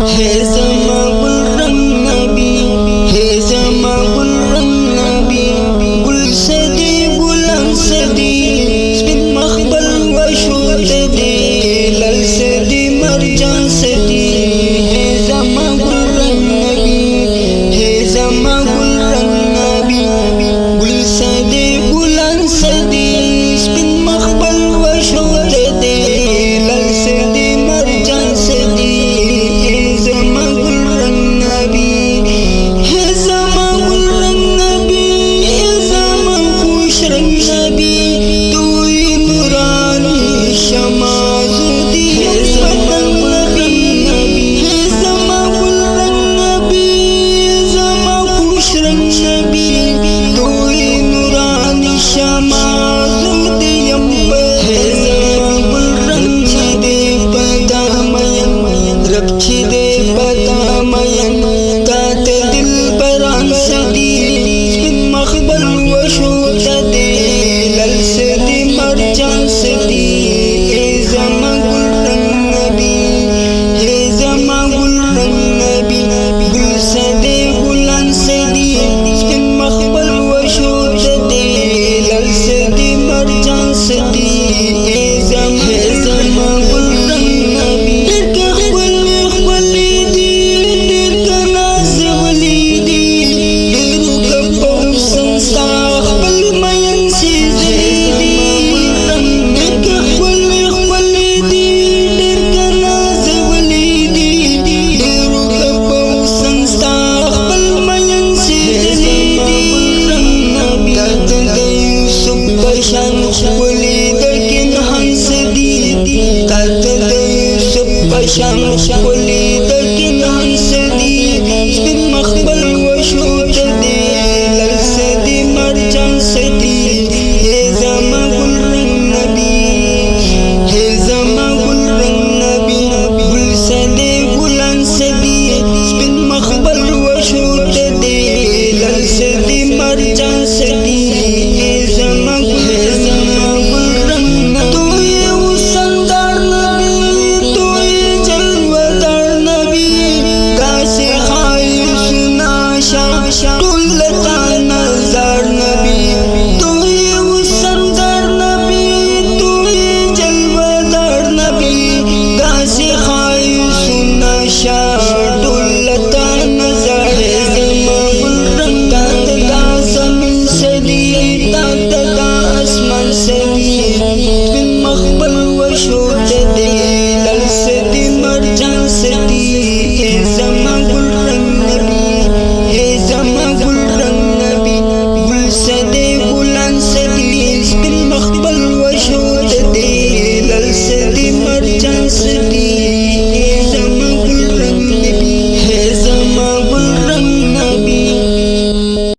है ज़मा गुल रंग नबी, है ज़मा गुल रंग नबी, गुल सदी गुलाम सदी, स्पिन मखबल वशूत दे, लल सदी मरजान सदी, है ज़मा गुल रंग नबी, है ज़मा गुल रंग नबी, गुल सदी गुलाम सदी, स्पिन मखबल वशूत दे, लल सदी मरजान सदी, شمس وليدك العنسدي بن مخبل وشوت دي للسدي مرجان سدي هي زما قل النبي هي زما قل النبي قل سدي قل عنسدي بن مخبل وشوت دي للسدي مرجان سدي هي زما Shah